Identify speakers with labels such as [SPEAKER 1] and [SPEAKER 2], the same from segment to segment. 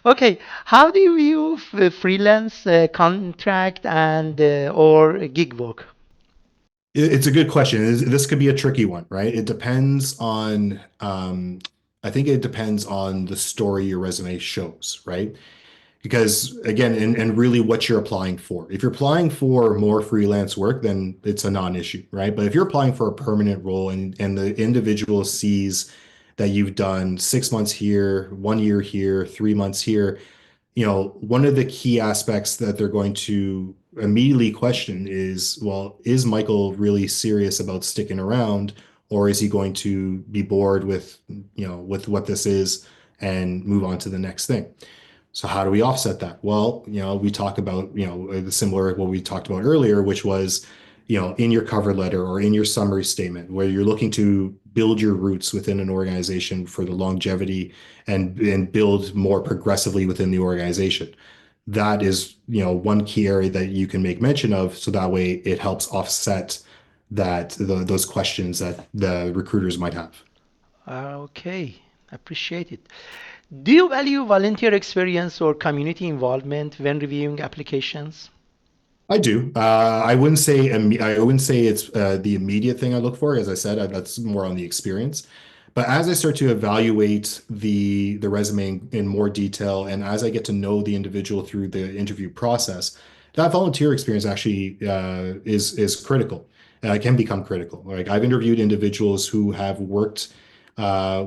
[SPEAKER 1] Okay, how do you view freelance contract and or gig work?
[SPEAKER 2] It's a good question. This could be a tricky one, right? It depends on, I think it depends on the story your resume shows, right? Because again, and really what you're applying for. If you're applying for more freelance work, then it's a non-issue, right? But if you're applying for a permanent role and the individual sees that you've done 6 months here, 1 year here, 3 months here, one of the key aspects that they're going to immediately question is, well, is Michael really serious about sticking around, or is he going to be bored with what this is and move on to the next thing? So how do we offset that? Well, we talk about, the similar what we talked about earlier, which was, in your cover letter or in your summary statement, where you're looking to build your roots within an organization for the longevity and build more progressively within the organization. That is, one key area that you can make mention of, so that way it helps offset those questions that the recruiters might have.
[SPEAKER 1] Okay, appreciate it. Do you value volunteer experience or community involvement when reviewing applications?
[SPEAKER 2] I do. I wouldn't say it's the immediate thing I look for. As I said, that's more on the experience. But as I start to evaluate the resume in more detail, and as I get to know the individual through the interview process, that volunteer experience actually is critical. It can become critical. Like I've interviewed individuals who have worked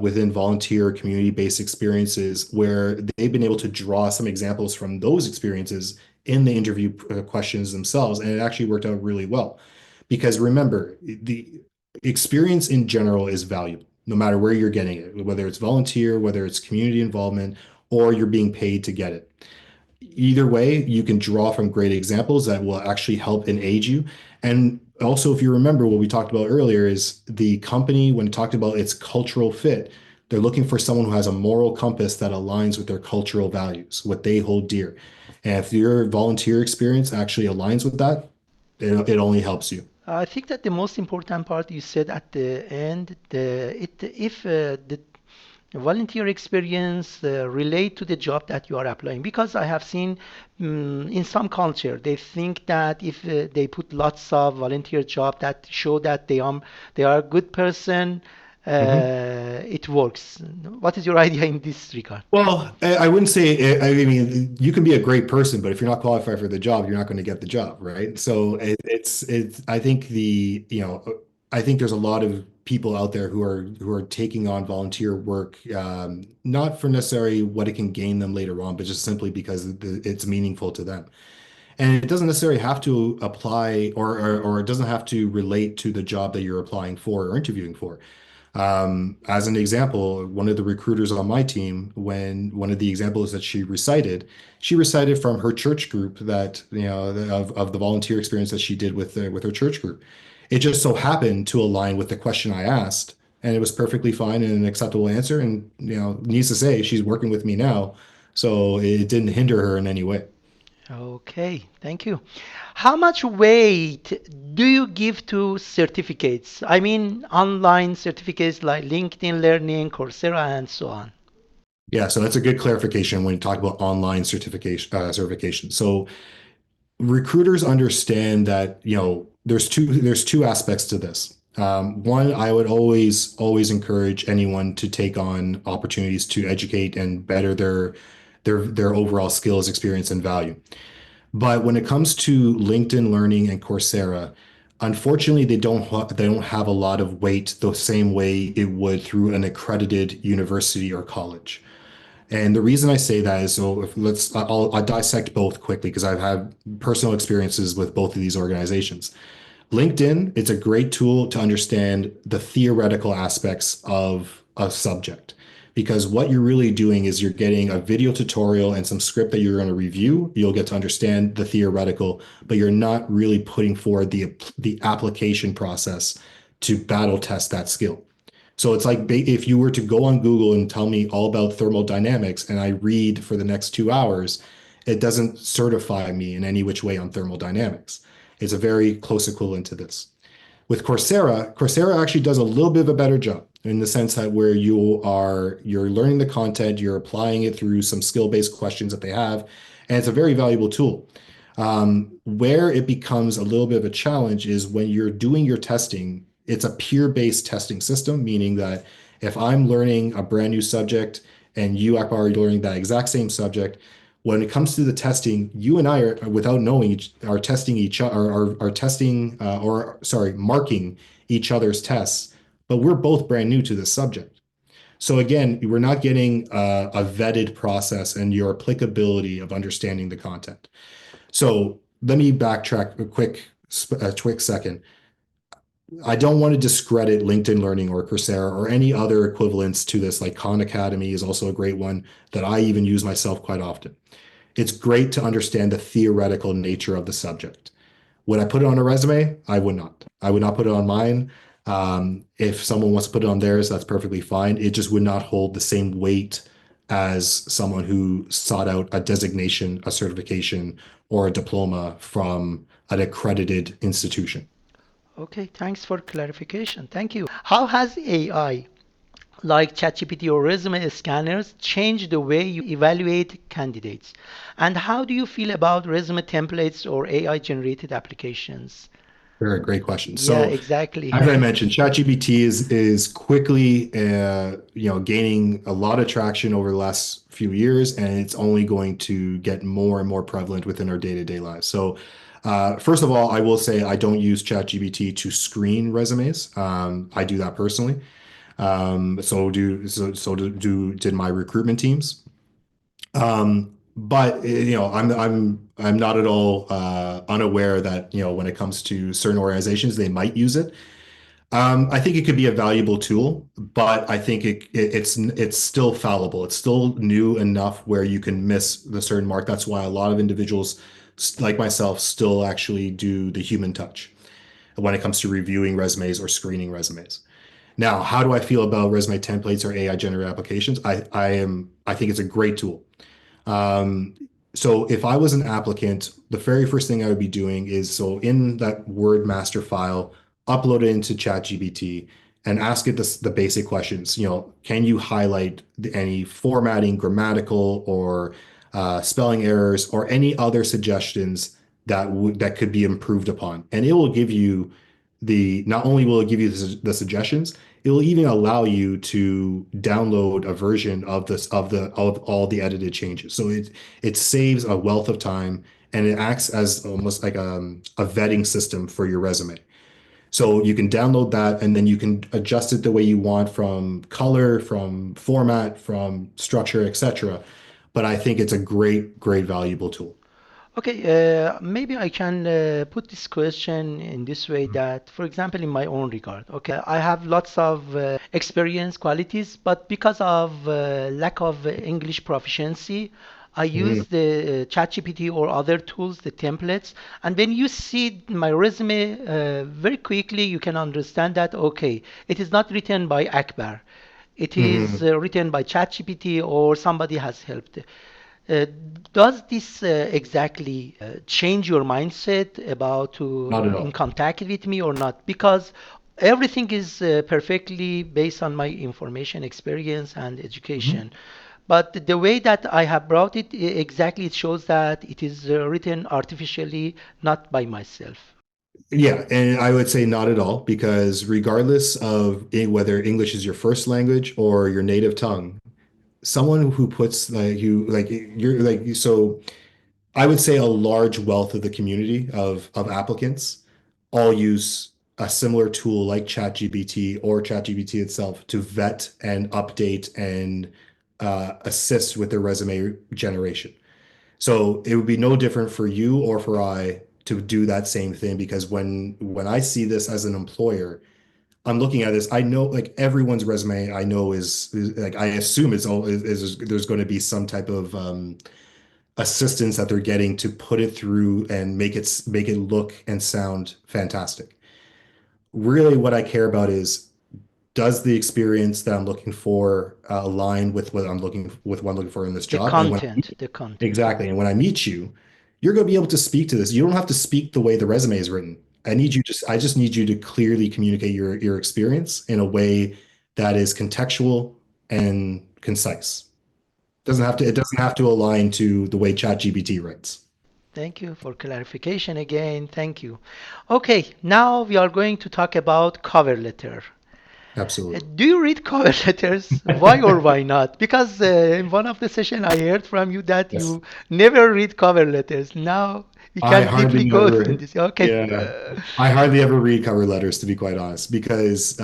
[SPEAKER 2] within volunteer community-based experiences where they've been able to draw some examples from those experiences in the interview questions themselves, and it actually worked out really well. Because remember, the experience in general is valuable, no matter where you're getting it, whether it's volunteer, whether it's community involvement, or you're being paid to get it. Either way, you can draw from great examples that will actually help and aid you. And also, if you remember what we talked about earlier, is the company, when it talked about its cultural fit, they're looking for someone who has a moral compass that aligns with their cultural values, what they hold dear. And if your volunteer experience actually aligns with that, it only helps you.
[SPEAKER 1] I think that the most important part you said at the end, if the volunteer experience relate to the job that you are applying, because I have seen in some culture they think that if they put lots of volunteer job that show that they are a good person,
[SPEAKER 2] Mhm.
[SPEAKER 1] it works. What is your idea in this regard?
[SPEAKER 2] Well, I wouldn't say, I mean, you can be a great person, but if you're not qualified for the job, you're not going to get the job, right? So I think I think there's a lot of people out there who are taking on volunteer work, not for necessarily what it can gain them later on, but just simply because it's meaningful to them. And it doesn't necessarily have to apply or it doesn't have to relate to the job that you're applying for or interviewing for. As an example, one of the recruiters on my team, when one of the examples that she recited from her church group that, of the volunteer experience that she did with her church group. It just so happened to align with the question I asked, and it was perfectly fine and an acceptable answer. And, needs to say, she's working with me now, so it didn't hinder her in any way.
[SPEAKER 1] Okay, thank you. How much weight do you give to certificates? I mean, online certificates like LinkedIn Learning, Coursera, and so on.
[SPEAKER 2] Yeah, so that's a good clarification when you talk about online certification. So recruiters understand that, there's two aspects to this. One, I would always encourage anyone to take on opportunities to educate and better their overall skills, experience, and value. But when it comes to LinkedIn Learning and Coursera, unfortunately, they don't have a lot of weight the same way it would through an accredited university or college. And the reason I say that is, so if I'll dissect both quickly because I've had personal experiences with both of these organizations. LinkedIn, it's a great tool to understand the theoretical aspects of a subject, because what you're really doing is you're getting a video tutorial and some script that you're going to review. You'll get to understand the theoretical, but you're not really putting forward the application process to battle test that skill. So it's like if you were to go on Google and tell me all about thermodynamics and I read for the next 2 hours, it doesn't certify me in any which way on thermodynamics. It's a very close equivalent to this. With Coursera actually does a little bit of a better job in the sense that where you're learning the content, you're applying it through some skill-based questions that they have, and it's a very valuable tool. Where it becomes a little bit of a challenge is when you're doing your testing, it's a peer-based testing system, meaning that if I'm learning a brand new subject and you are learning that exact same subject, when it comes to the testing, you and I are, without knowing, are testing each other, are testing, marking each other's tests, but we're both brand new to this subject. So again, we're not getting a vetted process and your applicability of understanding the content. So let me backtrack a quick second. I don't want to discredit LinkedIn Learning or Coursera or any other equivalents to this, like Khan Academy is also a great one that I even use myself quite often. It's great to understand the theoretical nature of the subject. Would I put it on a resume? I would not. I would not put it on mine. If someone wants to put it on theirs, that's perfectly fine. It just would not hold the same weight as someone who sought out a designation, a certification, or a diploma from an accredited institution.
[SPEAKER 1] Okay, thanks for clarification. Thank you. How has AI, like ChatGPT or resume scanners, changed the way you evaluate candidates? And how do you feel about resume templates or AI-generated applications?
[SPEAKER 2] Very great question.
[SPEAKER 1] Yeah,
[SPEAKER 2] So,
[SPEAKER 1] exactly.
[SPEAKER 2] as I mentioned, ChatGPT is quickly, gaining a lot of traction over the last few years, and it's only going to get more and more prevalent within our day-to-day lives. So, first of all, I will say I don't use ChatGPT to screen resumes. I do that personally. Did my recruitment teams. But I'm not at all unaware that when it comes to certain organizations, they might use it. I think it could be a valuable tool, but I think it's still fallible. It's still new enough where you can miss the certain mark. That's why a lot of individuals like myself still actually do the human touch when it comes to reviewing resumes or screening resumes. Now, how do I feel about resume templates or AI generated applications? I think it's a great tool. So if I was an applicant, the very first thing I would be doing is, in that Word master file, upload it into ChatGPT and ask it the basic questions. Can you highlight any formatting, grammatical, or spelling errors, or any other suggestions that could be improved upon? And it will give you not only will it give you the suggestions, it will even allow you to download a version of all the edited changes. So it saves a wealth of time, and it acts as almost like a vetting system for your resume. So you can download that, and then you can adjust it the way you want, from color, from format, from structure, etc. But I think it's a great, great valuable tool.
[SPEAKER 1] Okay, maybe I can put this question in this way that, for example, in my own regard, okay, I have lots of experience, qualities, but because of lack of English proficiency, I use the ChatGPT or other tools, the templates, and when you see my resume very quickly, you can understand that, okay, it is not written by Akbar. It is written by ChatGPT or somebody has helped. Uh, does this exactly change your mindset about to
[SPEAKER 2] Not at
[SPEAKER 1] in
[SPEAKER 2] all.
[SPEAKER 1] contact with me or not? Because everything is perfectly based on my information, experience, and education. But the way that I have brought it, exactly, it shows that it is written artificially, not by myself.
[SPEAKER 2] Yeah, and I would say not at all, because regardless of whether English is your first language or your native tongue, someone who puts you're like so I would say a large wealth of the community of applicants all use a similar tool like ChatGPT or ChatGPT itself to vet and update and assist with their resume generation. So it would be no different for you or for I to do that same thing, because when I see this as an employer, I'm looking at this. I know, like, everyone's resume I know is like, I assume there's going to be some type of assistance that they're getting to put it through and make it look and sound fantastic. Really, what I care about is, does the experience that I'm looking for align with what I'm looking for in this
[SPEAKER 1] The
[SPEAKER 2] job? And
[SPEAKER 1] content, the content.
[SPEAKER 2] exactly, and when I meet you, you're going to be able to speak to this. You don't have to speak the way the resume is written. I just need you to clearly communicate your experience in a way that is contextual and concise. It doesn't have to align to the way ChatGPT writes.
[SPEAKER 1] Thank you for clarification again. Thank you. Okay, now we are going to talk about cover letter.
[SPEAKER 2] Absolutely.
[SPEAKER 1] Do you read cover letters? Why or why not? Because in one of the session I heard from you that
[SPEAKER 2] Yes.
[SPEAKER 1] you never read cover letters. Now we
[SPEAKER 2] I
[SPEAKER 1] can deeply
[SPEAKER 2] hardly
[SPEAKER 1] go in
[SPEAKER 2] ever,
[SPEAKER 1] this. Okay.
[SPEAKER 2] yeah, I hardly ever read cover letters, to be quite honest, because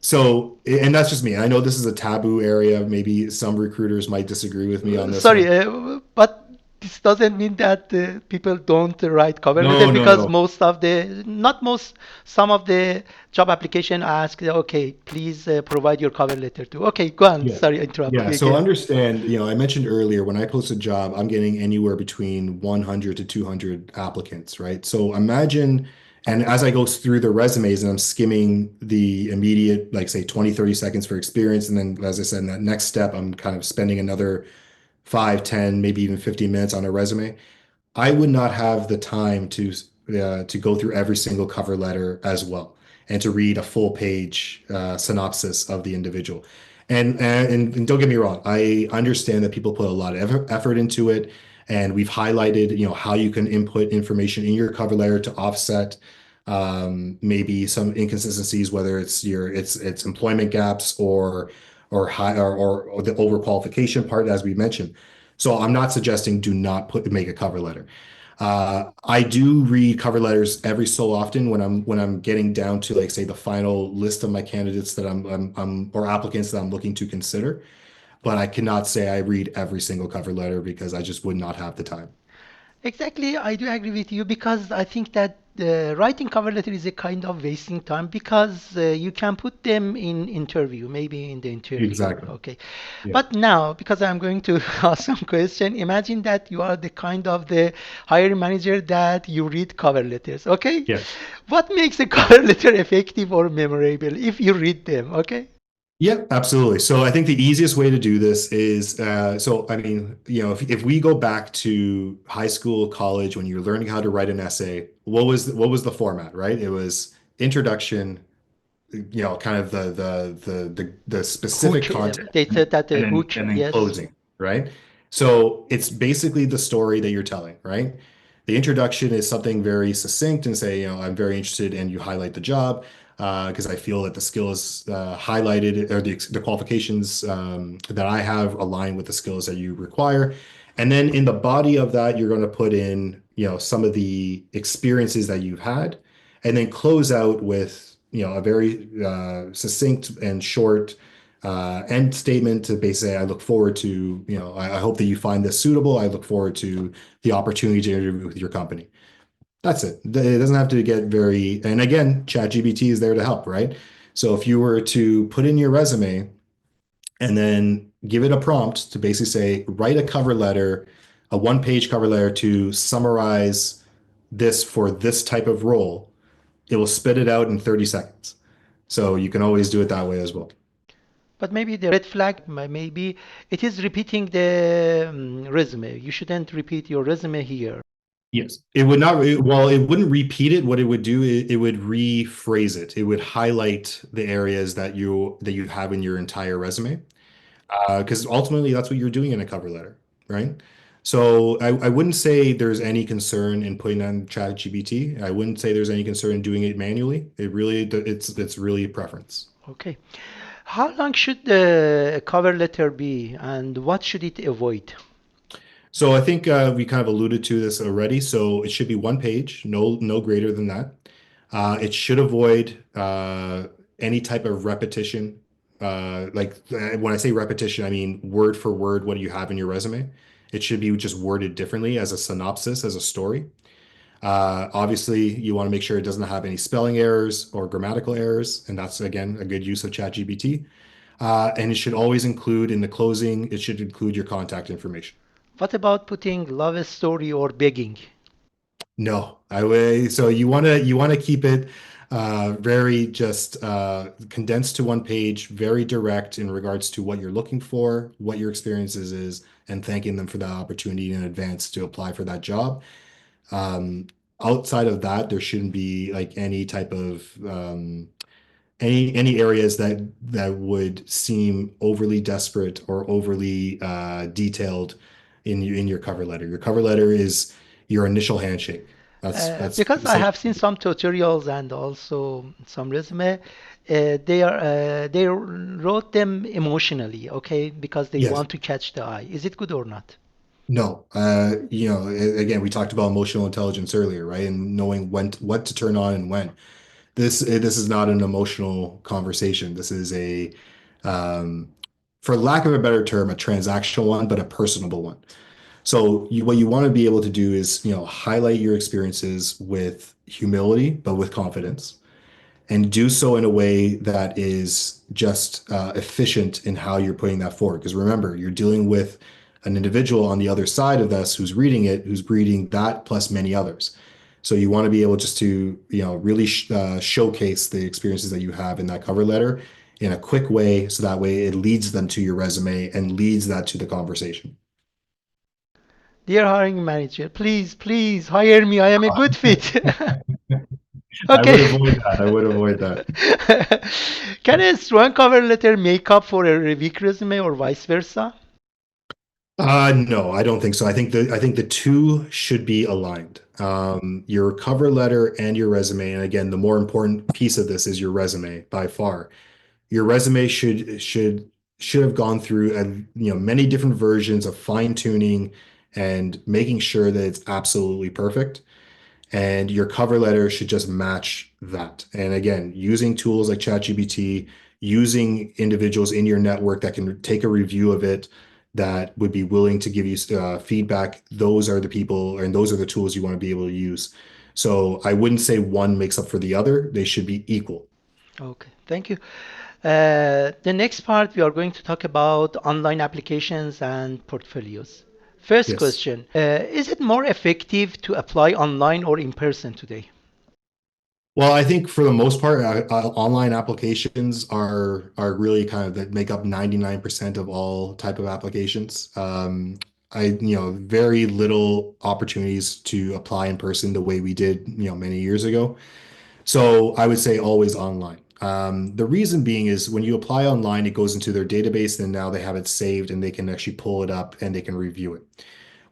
[SPEAKER 2] so, and that's just me. I know this is a taboo area. Maybe some recruiters might disagree with me on this
[SPEAKER 1] Sorry,
[SPEAKER 2] one.
[SPEAKER 1] but this doesn't mean that people don't write cover letter
[SPEAKER 2] No, no,
[SPEAKER 1] because
[SPEAKER 2] no.
[SPEAKER 1] most of the, not most, some of the job application ask, okay, please provide your cover letter too. Okay, go on.
[SPEAKER 2] Yeah.
[SPEAKER 1] Sorry, I interrupt
[SPEAKER 2] Yeah.
[SPEAKER 1] you
[SPEAKER 2] So
[SPEAKER 1] again.
[SPEAKER 2] understand, I mentioned earlier when I post a job, I'm getting anywhere between 100 to 200 applicants, right? So imagine, and as I go through the resumes and I'm skimming the immediate, like say 20, 30 seconds for experience. And then, as I said, in that next step, I'm kind of spending another 5, 10, maybe even 15 minutes on a resume. I would not have the time to go through every single cover letter as well and to read a full page synopsis of the individual. And don't get me wrong, I understand that people put a lot of effort into it, and we've highlighted, how you can input information in your cover letter to offset maybe some inconsistencies, whether it's employment gaps or the overqualification part, as we mentioned. So I'm not suggesting do not make a cover letter. I do read cover letters every so often when I'm getting down to, like, say, the final list of my candidates that I'm or applicants that I'm looking to consider. But I cannot say I read every single cover letter because I just would not have the time.
[SPEAKER 1] Exactly, I do agree with you because I think that writing cover letter is a kind of wasting time because you can put them in interview, maybe in the interview.
[SPEAKER 2] Exactly.
[SPEAKER 1] Okay.
[SPEAKER 2] Yeah.
[SPEAKER 1] But now, because I'm going to ask some question, imagine that you are the kind of the hiring manager that you read cover letters. Okay.
[SPEAKER 2] Yes.
[SPEAKER 1] What makes a cover letter effective or memorable if you read them? Okay.
[SPEAKER 2] Yeah, absolutely. So I think the easiest way to do this is, so I mean, if we go back to high school, college, when you're learning how to write an essay, what was the format, right? It was introduction, kind of the specific
[SPEAKER 1] Hook.
[SPEAKER 2] content,
[SPEAKER 1] They said that the
[SPEAKER 2] and then
[SPEAKER 1] hook.
[SPEAKER 2] and then
[SPEAKER 1] Yes.
[SPEAKER 2] closing, right? So it's basically the story that you're telling, right? The introduction is something very succinct and say, I'm very interested, and you highlight the job because I feel that the skills highlighted, or the qualifications that I have align with the skills that you require. And then in the body of that, you're going to put in, some of the experiences that you've had, and then close out with, a very succinct and short end statement to basically say, I look forward to, I hope that you find this suitable. I look forward to the opportunity to interview with your company. That's it. It doesn't have to get very, and again, ChatGPT is there to help, right? So if you were to put in your resume and then give it a prompt to basically say, write a cover letter, a one-page cover letter to summarize this for this type of role, it will spit it out in 30 seconds. So you can always do it that way as well.
[SPEAKER 1] But maybe the red flag, maybe it is repeating the resume. You shouldn't repeat your resume here.
[SPEAKER 2] Yes. It would not, well, it wouldn't repeat it. What it would do, it would rephrase it. It would highlight the areas that you have in your entire resume. Because ultimately that's what you're doing in a cover letter, right? So I wouldn't say there's any concern in putting on ChatGPT. I wouldn't say there's any concern in doing it manually. It's really a preference.
[SPEAKER 1] Okay. How long should the cover letter be and what should it avoid?
[SPEAKER 2] So I think we kind of alluded to this already. So it should be one page, no greater than that. It should avoid any type of repetition. When I say repetition, I mean word for word what you have in your resume. It should be just worded differently as a synopsis, as a story. Obviously, you want to make sure it doesn't have any spelling errors or grammatical errors, and that's again a good use of ChatGPT. And it should always include in the closing, it should include your contact information.
[SPEAKER 1] What about putting love story or begging?
[SPEAKER 2] No, I would. So you want to keep it very just condensed to one page, very direct in regards to what you're looking for, what your experiences is, and thanking them for that opportunity in advance to apply for that job. outside of that, there shouldn't be like any type of any areas that would seem overly desperate or overly detailed in your cover letter. Your cover letter is your initial handshake. That's
[SPEAKER 1] Because I have seen
[SPEAKER 2] essentially.
[SPEAKER 1] some tutorials and also some resume, they wrote them emotionally, okay, because they
[SPEAKER 2] Yes.
[SPEAKER 1] want to catch the eye. Is it good or not?
[SPEAKER 2] No. Again, we talked about emotional intelligence earlier, right? And knowing what to turn on and when. This is not an emotional conversation. This is um, for lack of a better term, a transactional one, but a personable one. So what you want to be able to do is, highlight your experiences with humility, but with confidence, and do so in a way that is just efficient in how you're putting that forward. Because remember, you're dealing with an individual on the other side of this who's reading it, who's reading that plus many others. So you want to be able just to, really showcase the experiences that you have in that cover letter in a quick way, so that way it leads them to your resume and leads that to the conversation.
[SPEAKER 1] Dear hiring manager, please, please hire me. I am a good fit.
[SPEAKER 2] I would
[SPEAKER 1] Okay.
[SPEAKER 2] avoid that. I would avoid that.
[SPEAKER 1] Can a strong cover letter make up for a weak resume or vice versa?
[SPEAKER 2] No, I don't think so. I think the two should be aligned. Your cover letter and your resume, and again, the more important piece of this is your resume by far. Your resume should have gone through many different versions of fine tuning and making sure that it's absolutely perfect. And your cover letter should just match that. And again, using tools like ChatGPT, using individuals in your network that can take a review of it, that would be willing to give you feedback. Those are the people, and those are the tools you want to be able to use. So I wouldn't say one makes up for the other. They should be equal.
[SPEAKER 1] Okay, thank you. The next part, we are going to talk about online applications and portfolios. First
[SPEAKER 2] Yes.
[SPEAKER 1] question, is it more effective to apply online or in person today?
[SPEAKER 2] Well, I think for the most part, online applications are really kind of that make up 99% of all type of applications. Very little opportunities to apply in person the way we did, many years ago. So I would say always online. The reason being is when you apply online, it goes into their database, and now they have it saved and they can actually pull it up and they can review it.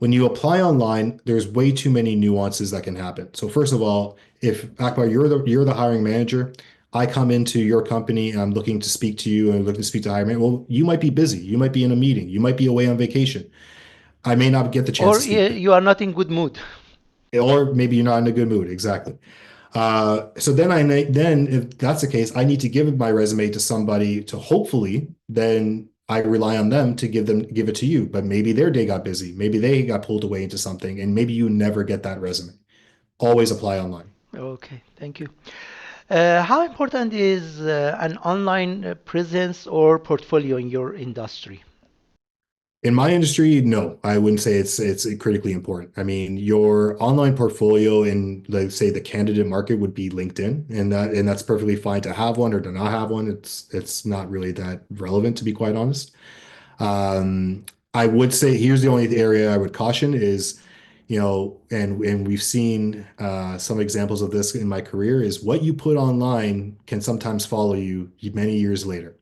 [SPEAKER 2] When you apply online, there's way too many nuances that can happen. So first of all, if Akbar, you're the hiring manager, I come into your company and I'm looking to speak to you and looking to speak to hiring manager. Well, you might be busy, you might be in a meeting, you might be away on vacation. I may not get the chance
[SPEAKER 1] Or
[SPEAKER 2] to speak to
[SPEAKER 1] you are not in good mood?
[SPEAKER 2] you, or maybe you're not in a good mood. Exactly. So then if that's the case, I need to give my resume to somebody to hopefully then I rely on them to give it to you. But maybe their day got busy. Maybe they got pulled away into something, and maybe you never get that resume. Always apply online.
[SPEAKER 1] Okay, thank you. How important is an online presence or portfolio in your industry?
[SPEAKER 2] In my industry, no, I wouldn't say it's critically important. I mean, your online portfolio in, let's say, the candidate market would be LinkedIn, and that's perfectly fine to have one or to not have one. It's not really that relevant, to be quite honest. Um, I would say here's the only area I would caution is, and we've seen some examples of this in my career, is what you put online can sometimes follow you many years later.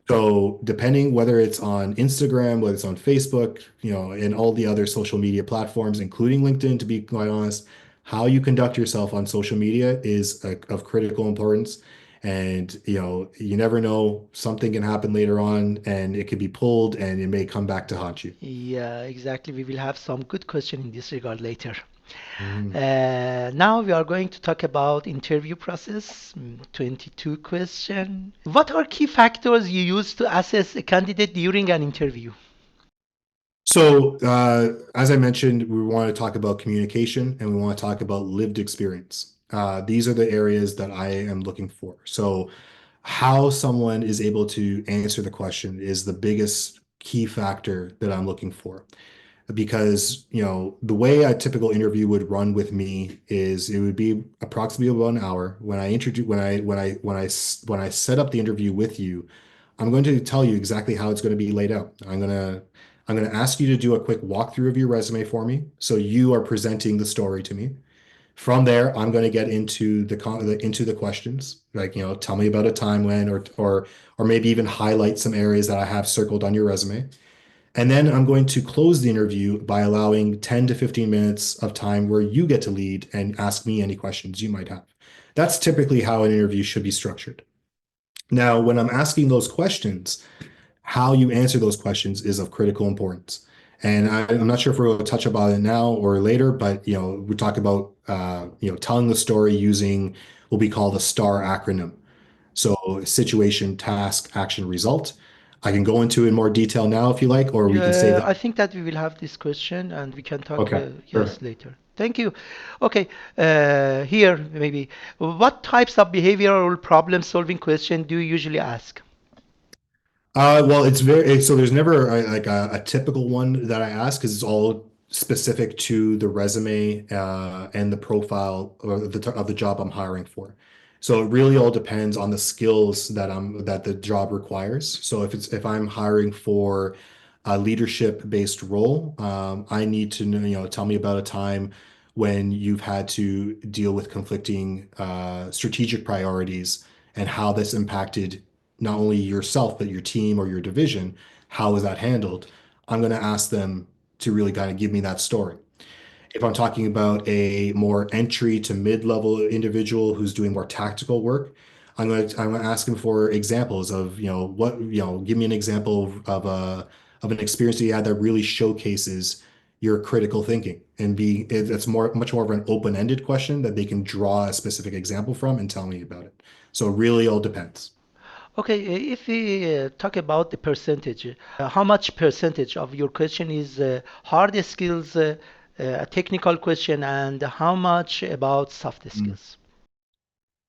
[SPEAKER 2] So depending whether it's on Instagram, whether it's on Facebook, and all the other social media platforms, including LinkedIn, to be quite honest, how you conduct yourself on social media is of critical importance. And you never know, something can happen later on and it could be pulled and it may come back to haunt you.
[SPEAKER 1] Yeah, exactly. We will have some good question in this regard later.
[SPEAKER 2] Mhm.
[SPEAKER 1] Now we are going to talk about interview process. 22 question. What are key factors you use to assess a candidate during an interview?
[SPEAKER 2] So, as I mentioned, we want to talk about communication and we want to talk about lived experience. These are the areas that I am looking for. So, how someone is able to answer the question is the biggest key factor that I'm looking for. Because, the way a typical interview would run with me is it would be approximately about an hour. When I introduce, when I set up the interview with you, I'm going to tell you exactly how it's going to be laid out. I'm going to ask you to do a quick walkthrough of your resume for me. So you are presenting the story to me. From there, I'm going to get into the questions, like, tell me about a time when, or maybe even highlight some areas that I have circled on your resume. And then I'm going to close the interview by allowing 10 to 15 minutes of time where you get to lead and ask me any questions you might have. That's typically how an interview should be structured. Now, when I'm asking those questions, how you answer those questions is of critical importance. And I'm not sure if we're going to touch about it now or later, but we talk about telling the story using what we call the STAR acronym. So situation, task, action, result. I can go into it in more detail now if you like, or we can save that.
[SPEAKER 1] I think that we will have this question and we can talk
[SPEAKER 2] Okay, perfect.
[SPEAKER 1] later. Thank you. Okay, here maybe. What types of behavioral problem solving question do you usually ask?
[SPEAKER 2] Well, so there's never a typical one that I ask because it's all specific to the resume and the profile or of the job I'm hiring for. So it really all depends on the skills that the job requires. So if I'm hiring for a leadership-based role, I need to know, tell me about a time when you've had to deal with conflicting strategic priorities and how this impacted not only yourself, but your team or your division. How is that handled? I'm going to ask them to really kind of give me that story. If I'm talking about a more entry to mid-level individual who's doing more tactical work, I'm going to ask them for examples of, give me an example of an experience that you had that really showcases your critical thinking, and it's much more of an open-ended question that they can draw a specific example from and tell me about it. So it really all depends.
[SPEAKER 1] Okay, if we talk about the percentage, how much percentage of your question is hard skills, a technical question, and how much about soft skills?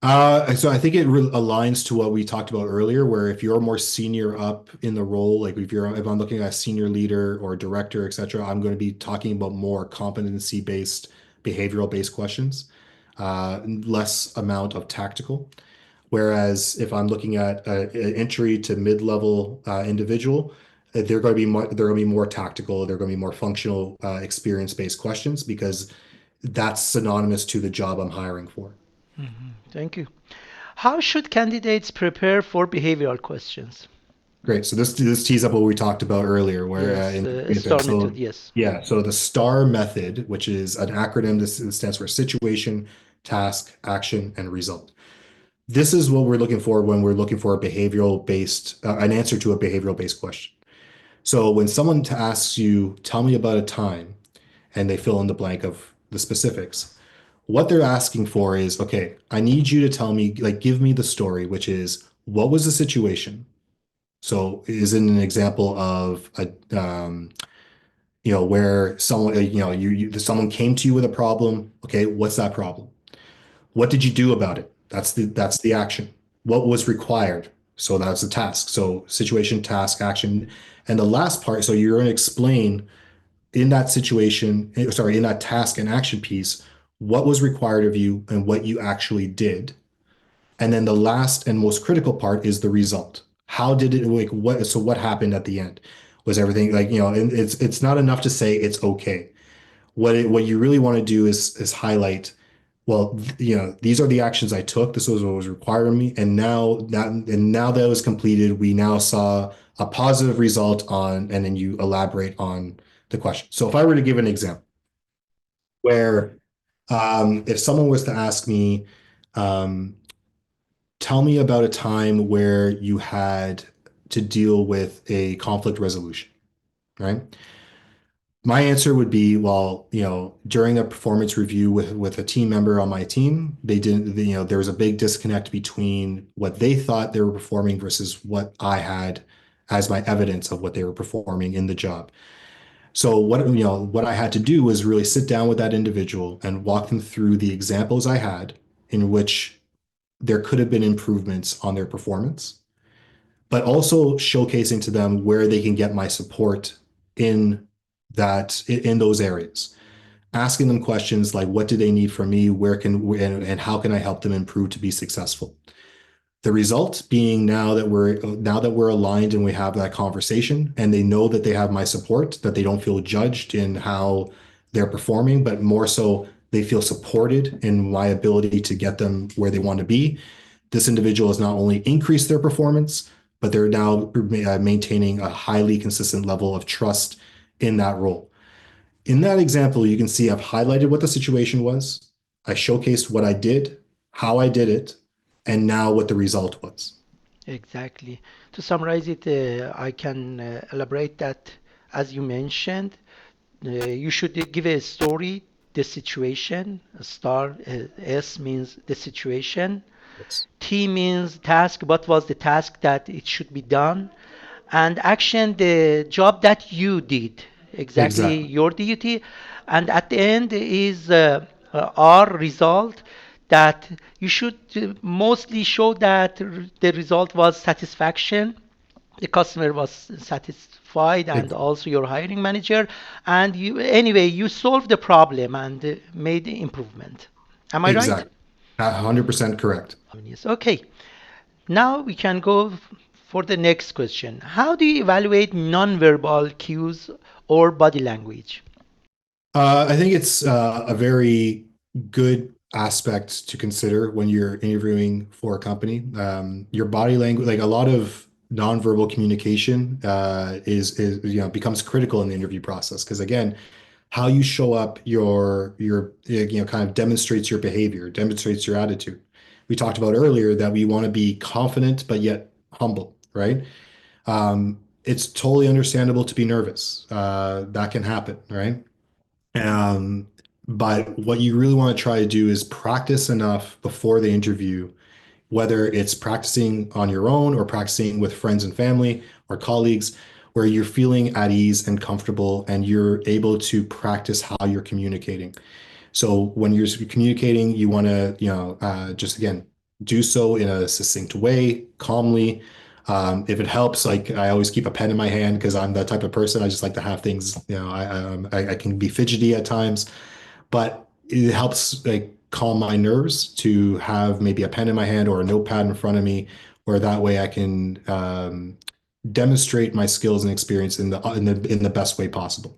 [SPEAKER 2] So I think it aligns to what we talked about earlier, where if you're more senior up in the role, like if I'm looking at a senior leader or director, et cetera, I'm going to be talking about more competency-based, behavioral-based questions, less amount of tactical. Whereas if I'm looking at an entry to mid-level individual, they're going to be more tactical. They're going to be more functional, experience-based questions because that's synonymous to the job I'm hiring for.
[SPEAKER 1] Thank you. How should candidates prepare for behavioral questions?
[SPEAKER 2] Great. So this tees up what we talked about earlier, where
[SPEAKER 1] Yes,
[SPEAKER 2] in
[SPEAKER 1] STAR method,
[SPEAKER 2] so
[SPEAKER 1] yes.
[SPEAKER 2] yeah, so the STAR method, which is an acronym, this stands for situation, task, action, and result. This is what we're looking for when we're looking for an answer to a behavioral based question. So when someone asks you, tell me about a time, and they fill in the blank of the specifics, what they're asking for is, okay, I need you to tell me, like, give me the story, which is, what was the situation? So is it an example of where someone, someone came to you with a problem? Okay, what's that problem? What did you do about it? That's the action. What was required? So that's the task. So situation, task, action. And the last part, so you're going to explain in that situation, in that task and action piece, what was required of you and what you actually did. And then the last and most critical part is the result. How did it, like, what happened at the end? Was everything like, and it's not enough to say it's okay. What you really want to do is highlight, well, these are the actions I took. This was what was required of me. And now that it was completed, we now saw a positive result and then you elaborate on the question. So if I were to give an example where, if someone was to ask me, um, tell me about a time where you had to deal with a conflict resolution, right? My answer would be, well, during a performance review with a team member on my team, there was a big disconnect between what they thought they were performing versus what I had as my evidence of what they were performing in the job. So what I had to do was really sit down with that individual and walk them through the examples I had in which there could have been improvements on their performance, but also showcasing to them where they can get my support in those areas. Asking them questions like, what do they need from me? And how can I help them improve to be successful? The result being now that we're aligned and we have that conversation and they know that they have my support, that they don't feel judged in how they're performing, but more so they feel supported in my ability to get them where they want to be. This individual has not only increased their performance, but they're now maintaining a highly consistent level of trust in that role. In that example, you can see I've highlighted what the situation was. I showcased what I did, how I did it, and now what the result was.
[SPEAKER 1] Exactly. To summarize it, I can elaborate that as you mentioned, you should give a story, the situation. Star S means the situation.
[SPEAKER 2] Yes.
[SPEAKER 1] T means task. What was the task that it should be done? And action, the job that you did, exactly
[SPEAKER 2] Exactly.
[SPEAKER 1] your duty. And at the end is our result that you should mostly show that the result was satisfaction, the customer was satisfied, and also your hiring manager, and you anyway you solved the problem and made the improvement. Am I right?
[SPEAKER 2] Exactly. 100% correct.
[SPEAKER 1] Yes. Okay, now we can go for the next question. How do you evaluate non-verbal cues or body language?
[SPEAKER 2] I think it's a very good aspect to consider when you're interviewing for a company. Your body language, like a lot of nonverbal communication, is becomes critical in the interview process because again, how you show up, your kind of demonstrates your behavior, demonstrates your attitude. We talked about earlier that we want to be confident but yet humble, right? It's totally understandable to be nervous. That can happen, right? Um, but what you really want to try to do is practice enough before the interview, whether it's practicing on your own or practicing with friends and family or colleagues, where you're feeling at ease and comfortable and you're able to practice how you're communicating. So when you're communicating, you want to, just again, do so in a succinct way, calmly. If it helps, like I always keep a pen in my hand because I'm that type of person. I just like to have things, I can be fidgety at times, but it helps like calm my nerves to have maybe a pen in my hand or a notepad in front of me, where that way I can demonstrate my skills and experience in the best way possible.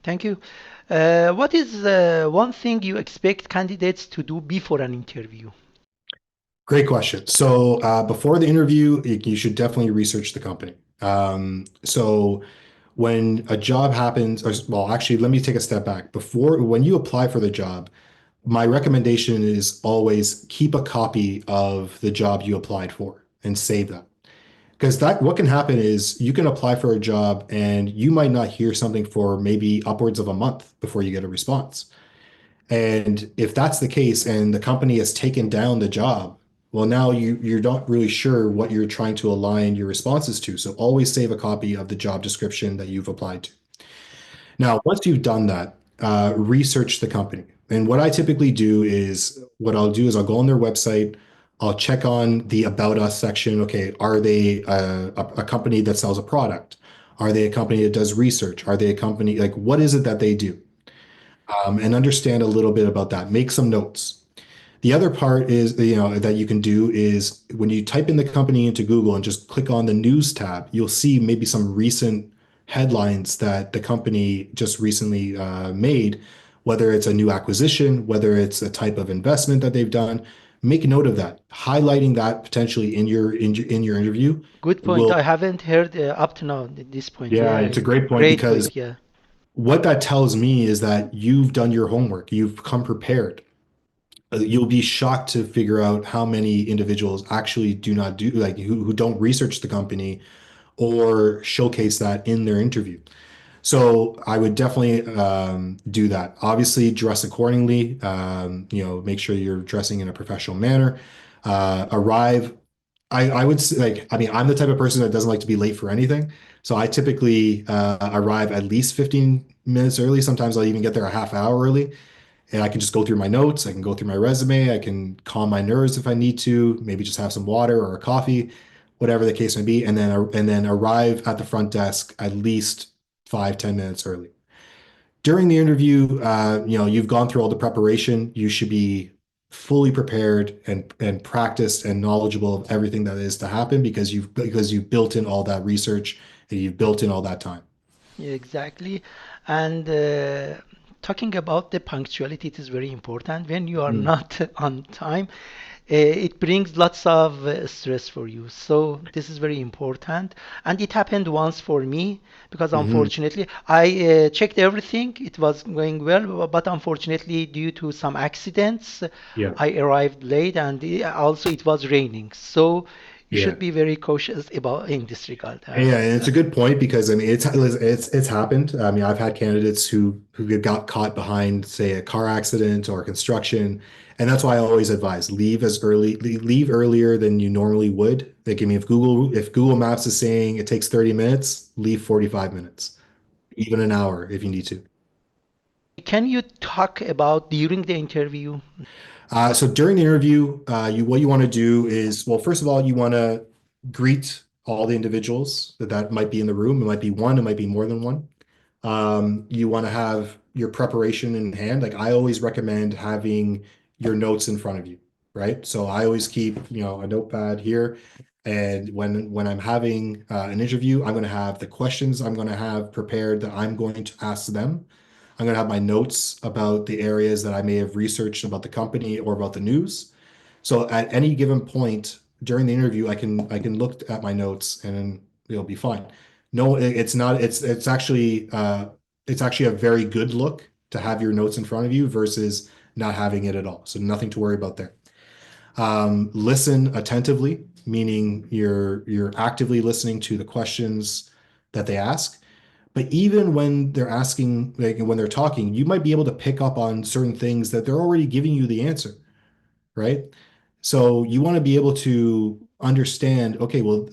[SPEAKER 1] Thank you. What is one thing you expect candidates to do before an interview?
[SPEAKER 2] Great question. So before the interview, you should definitely research the company. So when a job happens, or well, actually, let me take a step back. When you apply for the job, my recommendation is always keep a copy of the job you applied for and save that. Because what can happen is you can apply for a job and you might not hear something for maybe upwards of a month before you get a response. And if that's the case and the company has taken down the job, well, now you're not really sure what you're trying to align your responses to. So always save a copy of the job description that you've applied to. Now, once you've done that, research the company. And what I typically do is I'll go on their website, I'll check on the About Us section. Okay, are they a company that sells a product? Are they a company that does research? Are they a company, like, what is it that they do? And understand a little bit about that. Make some notes. The other part is, that you can do is when you type in the company into Google and just click on the news tab, you'll see maybe some recent headlines that the company just recently made, whether it's a new acquisition, whether it's a type of investment that they've done. Make note of that. Highlighting that potentially in your interview
[SPEAKER 1] Good point.
[SPEAKER 2] will,
[SPEAKER 1] I haven't heard up to now this point.
[SPEAKER 2] yeah,
[SPEAKER 1] Yeah,
[SPEAKER 2] it's a great point
[SPEAKER 1] great
[SPEAKER 2] because
[SPEAKER 1] point. Yeah.
[SPEAKER 2] what that tells me is that you've done your homework, you've come prepared. You'll be shocked to figure out how many individuals actually do not do, like, who don't research the company or showcase that in their interview. So I would definitely do that. Obviously, dress accordingly. Make sure you're dressing in a professional manner. Arrive. I would say, like, I mean, I'm the type of person that doesn't like to be late for anything. So I typically arrive at least 15 minutes early. Sometimes I'll even get there a half hour early, and I can just go through my notes. I can go through my resume. I can calm my nerves if I need to. Maybe just have some water or a coffee, whatever the case may be, and then arrive at the front desk at least 5-10 minutes early. During the interview, you've gone through all the preparation. You should be fully prepared and practiced and knowledgeable of everything that is to happen because you've built in all that research and you've built in all that time.
[SPEAKER 1] Yeah, exactly. And talking about the punctuality, it is very important. When you are not on time, it brings lots of stress for you. So this is very important. And it happened once for me because unfortunately I checked everything. It was going well, but unfortunately due to some accidents,
[SPEAKER 2] Yeah.
[SPEAKER 1] I arrived late and also it was raining. So you
[SPEAKER 2] Yeah.
[SPEAKER 1] should be very cautious about in this regard.
[SPEAKER 2] Yeah, and it's a good point because I mean it's happened. I mean, I've had candidates who got caught behind, say, a car accident or construction, and that's why I always advise leave earlier than you normally would. Like, I mean, if Google Maps is saying it takes 30 minutes, leave 45 minutes, even an hour if you need to.
[SPEAKER 1] Can you talk about during the interview?
[SPEAKER 2] So during the interview, what you want to do is, well, first of all, you want to greet all the individuals that might be in the room. It might be one, it might be more than one. You want to have your preparation in hand. Like, I always recommend having your notes in front of you, right? So I always keep, a notepad here. And when I'm having an interview, I'm going to have the questions I'm going to have prepared that I'm going to ask them. I'm going to have my notes about the areas that I may have researched about the company or about the news. So at any given point during the interview, I can look at my notes and it'll be fine. No, it's not. It's actually a very good look to have your notes in front of you versus not having it at all. So nothing to worry about there. Listen attentively, meaning you're actively listening to the questions that they ask. But even when they're asking, like when they're talking, you might be able to pick up on certain things that they're already giving you the answer, right? So you want to be able to understand, okay, well,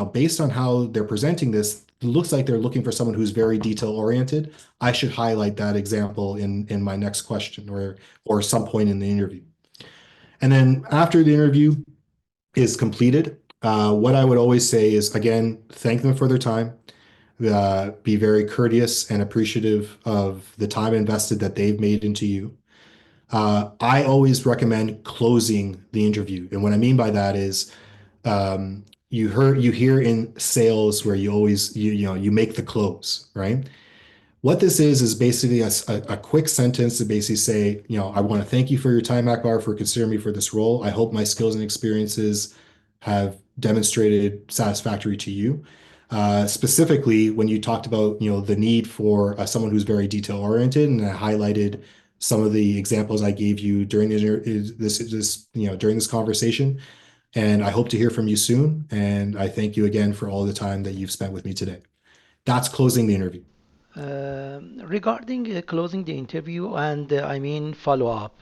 [SPEAKER 2] based on how they're presenting this, it looks like they're looking for someone who's very detail oriented. I should highlight that example in my next question or some point in the interview. And then after the interview is completed, what I would always say is, again, thank them for their time. Be very courteous and appreciative of the time invested that they've made into you. I always recommend closing the interview. And what I mean by that is, you hear in sales where you always, you make the close, right? What this is basically a quick sentence to basically say, I want to thank you for your time, Akbar, for considering me for this role. I hope my skills and experiences have demonstrated satisfactory to you. Specifically, when you talked about, the need for someone who's very detail oriented, and I highlighted some of the examples I gave you during during this conversation. And I hope to hear from you soon. And I thank you again for all the time that you've spent with me today. That's closing the interview.
[SPEAKER 1] Regarding closing the interview and I mean follow up,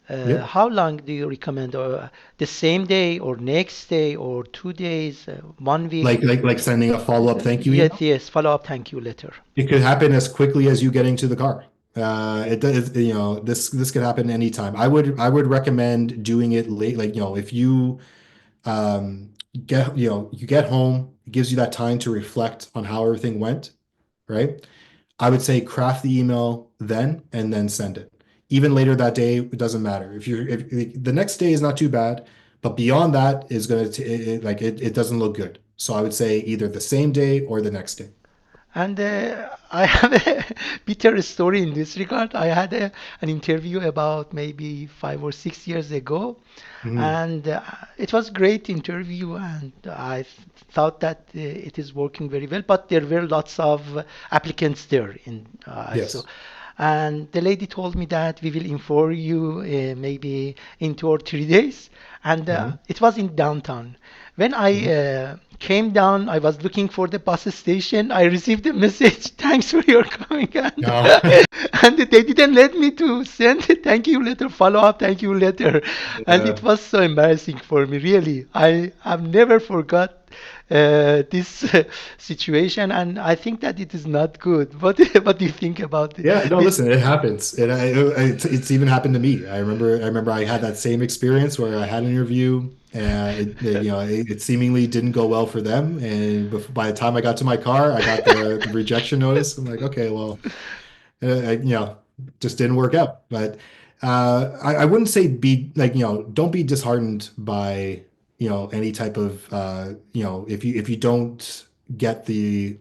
[SPEAKER 2] Yep.
[SPEAKER 1] how long do you recommend? The same day or next day or 2 days, 1 week?
[SPEAKER 2] Like sending a follow-up thank you email.
[SPEAKER 1] Yes, follow up thank you letter.
[SPEAKER 2] It could happen as quickly as you getting to the car. It does, this could happen anytime. I would recommend doing it late, like, if you you get home, it gives you that time to reflect on how everything went, right? I would say craft the email then and then send it. Even later that day, it doesn't matter. If the next day is not too bad, but beyond that is going to it doesn't look good. So I would say either the same day or the next day.
[SPEAKER 1] And I have a bitter story in this regard. I had an interview about maybe 5 or 6 years ago, and it was great interview, and I thought that it is working very well. But there were lots of applicants there,
[SPEAKER 2] Yes.
[SPEAKER 1] so. And the lady told me that we will inform you maybe in 2 or 3 days, and it was in downtown. When I came down, I was looking for the bus station. I received a message, thanks for your coming. And,
[SPEAKER 2] No.
[SPEAKER 1] and they didn't let me to send a thank you letter, follow up thank you letter. And it was so embarrassing for me, really. I have never forgot this situation, and I think that it is not good. What do you think about it?
[SPEAKER 2] Yeah, no, listen, it happens. It's even happened to me. I remember I had that same experience where I had an interview and it seemingly didn't go well for them. And by the time I got to my car, I got the rejection notice. I'm like, okay, well, just didn't work out. But I wouldn't say don't be disheartened by, any type of, if you don't get the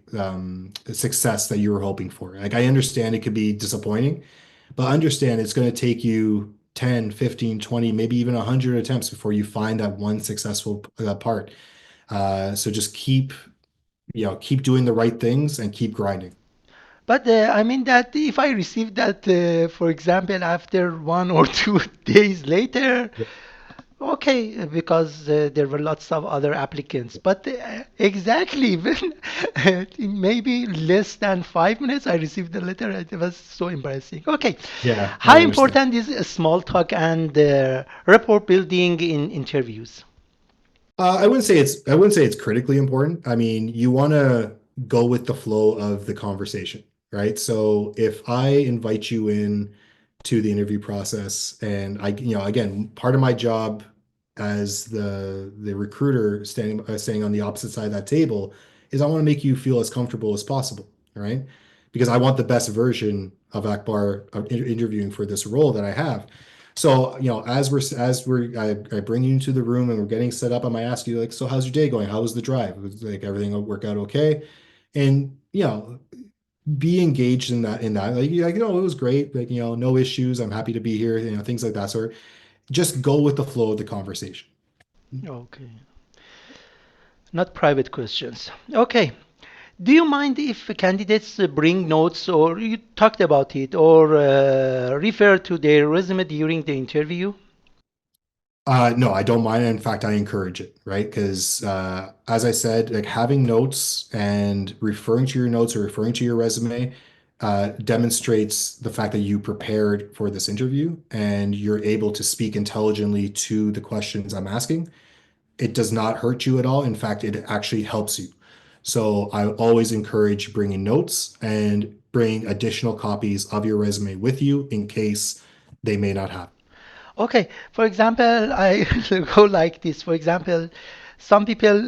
[SPEAKER 2] success that you were hoping for. Like, I understand it could be disappointing. But understand it's going to take you 10, 15, 20, maybe even 100 attempts before you find that one successful part. So just keep doing the right things and keep grinding.
[SPEAKER 1] But I mean that if I receive that, for example, after 1 or 2 days later, okay, because there were lots of other applicants. But exactly when in maybe less than 5 minutes, I received the letter. It was so embarrassing. Okay,
[SPEAKER 2] Yeah,
[SPEAKER 1] how
[SPEAKER 2] I understand.
[SPEAKER 1] important is small talk and rapport building in interviews?
[SPEAKER 2] I wouldn't say it's critically important. I mean, you want to go with the flow of the conversation, right? So if I invite you in to the interview process and again, part of my job as the recruiter standing on the opposite side of that table is I want to make you feel as comfortable as possible, right? Because I want the best version of Akbar of interviewing for this role that I have. So, I bring you into the room and we're getting set up, I might ask you like, so how's your day going? How was the drive? Was like everything will work out okay? And be engaged in that. Like, it was great. Like, no issues. I'm happy to be here, things like that sort. Just go with the flow of the conversation.
[SPEAKER 1] Okay, not private questions. Okay. Do you mind if candidates bring notes, or you talked about it, or refer to their resume during the interview?
[SPEAKER 2] No, I don't mind. In fact, I encourage it, right? Because as I said, like having notes and referring to your notes or referring to your resume demonstrates the fact that you prepared for this interview and you're able to speak intelligently to the questions I'm asking. It does not hurt you at all. In fact, it actually helps you. So I always encourage bringing notes and bring additional copies of your resume with you in case they may not have.
[SPEAKER 1] Okay, for example, I go like this. For example, some people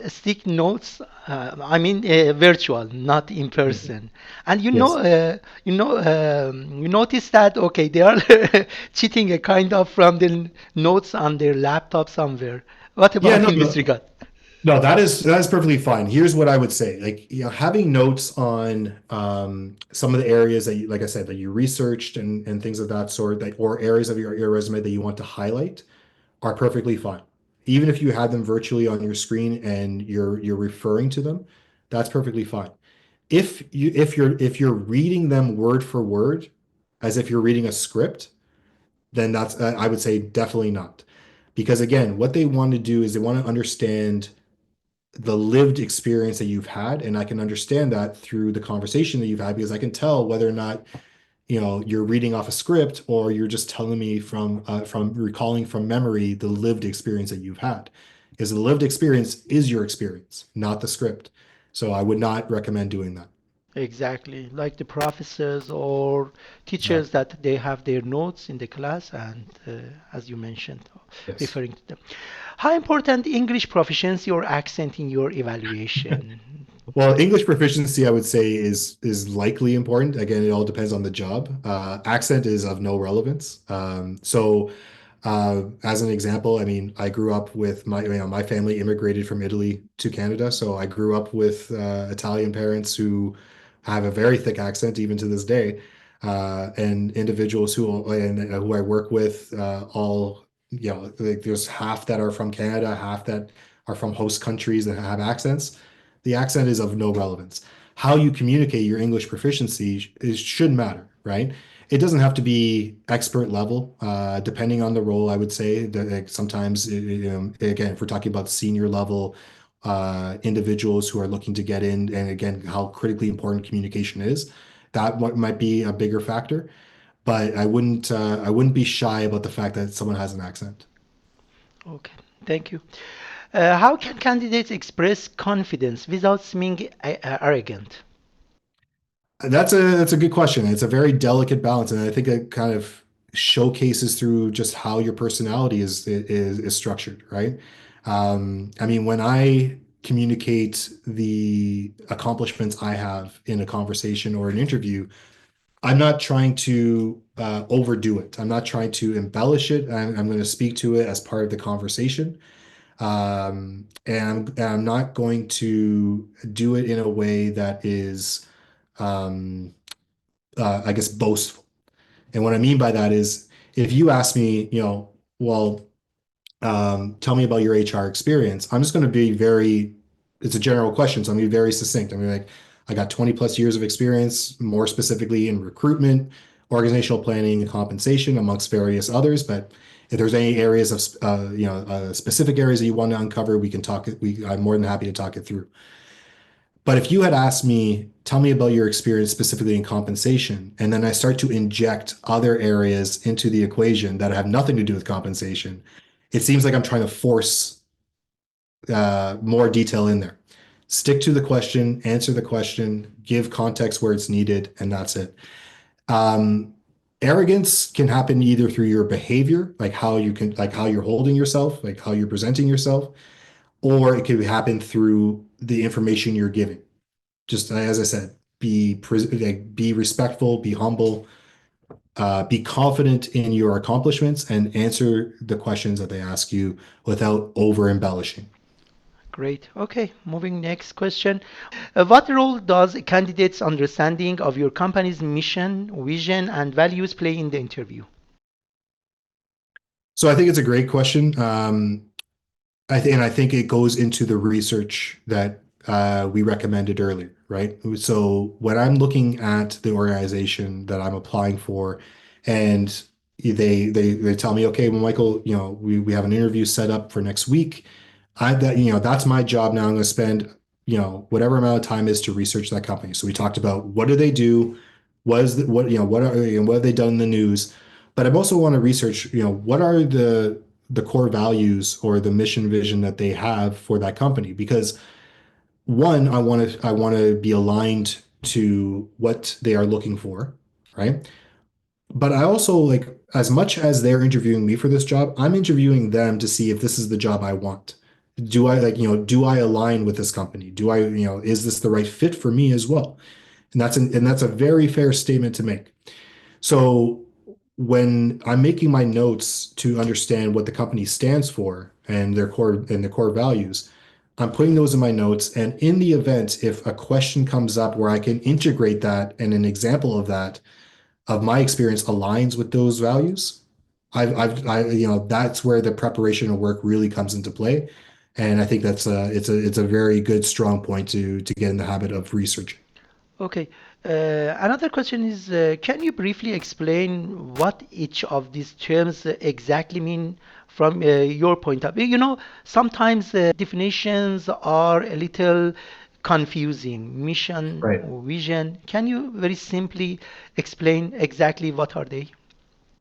[SPEAKER 1] stick notes. I mean, virtual, not in
[SPEAKER 2] Mhm.
[SPEAKER 1] person. And
[SPEAKER 2] Yes.
[SPEAKER 1] you notice that okay, they are cheating a kind of from the notes on their laptop somewhere. What
[SPEAKER 2] Yeah,
[SPEAKER 1] about
[SPEAKER 2] no,
[SPEAKER 1] in this
[SPEAKER 2] no,
[SPEAKER 1] regard?
[SPEAKER 2] no, that is perfectly fine. Here's what I would say. Like, having notes on some of the areas that like I said, that you researched and things of that sort, that or areas of your resume that you want to highlight are perfectly fine. Even if you had them virtually on your screen and you're referring to them, that's perfectly fine. If you're reading them word for word, as if you're reading a script, then that's I would say definitely not. Because again, what they want to do is they want to understand the lived experience that you've had, and I can understand that through the conversation that you've had because I can tell whether or not you're reading off a script or you're just telling me from recalling from memory the lived experience that you've had. Because the lived experience is your experience, not the script. So I would not recommend doing that.
[SPEAKER 1] Exactly, like the professors or teachers
[SPEAKER 2] Exactly.
[SPEAKER 1] that they have their notes in the class and, as you mentioned,
[SPEAKER 2] Yes.
[SPEAKER 1] referring to them. How important English proficiency or accent in your evaluation?
[SPEAKER 2] Well, English proficiency, I would say, is likely important. Again, it all depends on the job. Accent is of no relevance. As an example, I mean, I grew up with my family immigrated from Italy to Canada, so I grew up with Italian parents who have a very thick accent even to this day, and individuals who I work with, all like there's half that are from Canada, half that are from host countries that have accents. The accent is of no relevance. How you communicate your English proficiency should matter, right? It doesn't have to be expert level, depending on the role, I would say that like, sometimes, again, if we're talking about senior level individuals who are looking to get in, and again, how critically important communication is, that might be a bigger factor. But I wouldn't be shy about the fact that someone has an accent.
[SPEAKER 1] Okay, thank you. How can candidates express confidence without seeming arrogant?
[SPEAKER 2] That's a good question. It's a very delicate balance, and I think it kind of showcases through just how your personality is structured, right? I mean, when I communicate the accomplishments I have in a conversation or an interview, I'm not trying to overdo it. I'm not trying to embellish it. I'm going to speak to it as part of the conversation, and I'm not going to do it in a way that is, um, I guess, boastful. And what I mean by that is if you ask me, well, tell me about your HR experience, I'm just going to be it's a general question. So I'm going to be very succinct. I'm going to be like, I got 20 plus years of experience, more specifically in recruitment, organizational planning, and compensation, amongst various others. But if there's any areas of, specific areas that you want to uncover, I'm more than happy to talk it through. But if you had asked me, tell me about your experience specifically in compensation, and then I start to inject other areas into the equation that have nothing to do with compensation, it seems like I'm trying to force more detail in there. Stick to the question, answer the question, give context where it's needed, and that's it. Arrogance can happen either through your behavior, like how you're holding yourself, like how you're presenting yourself, or it could happen through the information you're giving. Just as I said, be respectful, be humble, be confident in your accomplishments, and answer the questions that they ask you without over embellishing.
[SPEAKER 1] Great. Okay, moving next question. What role does a candidate's understanding of your company's mission, vision, and values play in the interview?
[SPEAKER 2] So I think it's a great question. I think it goes into the research that we recommended earlier, right? So when I'm looking at the organization that I'm applying for, and they tell me, okay, well, Michael, we have an interview set up for next week. That's my job now. I'm going to spend, whatever amount of time is to research that company. So we talked about what do they do, what have they done in the news, but I also want to research, what are the core values or the mission vision that they have for that company, because one, I want to be aligned to what they are looking for, right? But I also, like, as much as they're interviewing me for this job, I'm interviewing them to see if this is the job I want. Do I align with this company? Is this the right fit for me as well? And that's a very fair statement to make. So when I'm making my notes to understand what the company stands for and their core values, I'm putting those in my notes. And in the event, if a question comes up where I can integrate that and an example of that, of my experience aligns with those values, that's where the preparation of work really comes into play. And I think it's a very good, strong point to get in the habit of researching.
[SPEAKER 1] Okay. Another question is, can you briefly explain what each of these terms exactly mean from your point of view? Sometimes definitions are a little confusing. Mission,
[SPEAKER 2] Right.
[SPEAKER 1] vision. Can you very simply explain exactly what are they?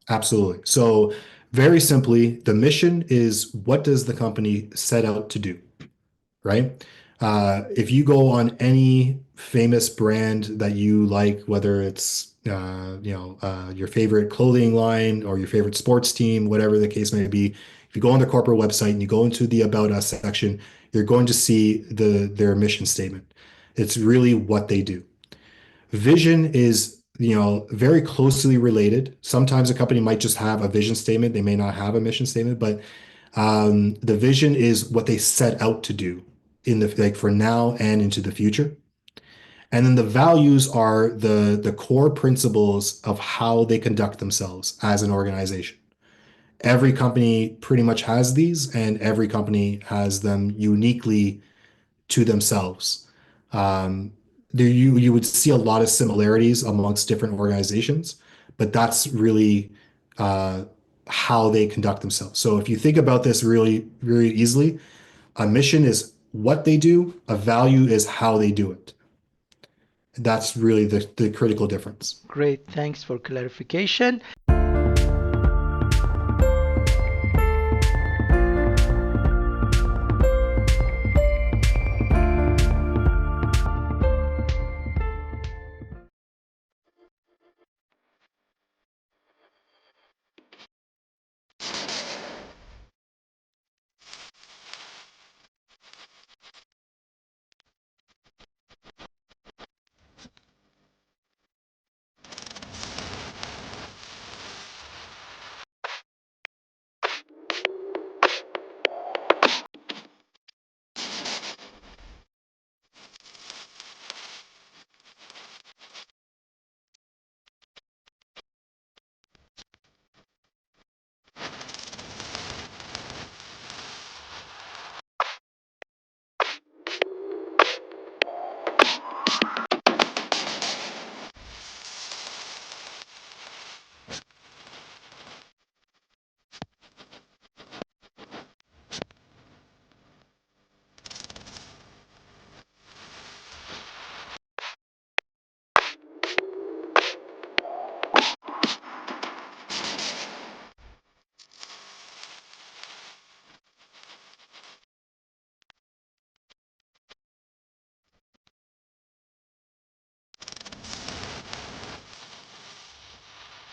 [SPEAKER 2] Absolutely. So very simply, the mission is, what does the company set out to do, right? If you go on any famous brand that you like, whether it's your favorite clothing line or your favorite sports team, whatever the case may be, if you go on the corporate website and you go into the About Us section, you're going to see their mission statement. It's really what they do. Vision is, very closely related. Sometimes a company might just have a vision statement. They may not have a mission statement, but the vision is what they set out to do for now and into the future. And then the values are the core principles of how they conduct themselves as an organization. Every company pretty much has these, and every company has them uniquely to themselves. You would see a lot of similarities amongst different organizations, but that's really how they conduct themselves. So if you think about this really, really easily, a mission is what they do, a value is how they do it. That's really the critical difference.
[SPEAKER 1] Great, thanks for clarification.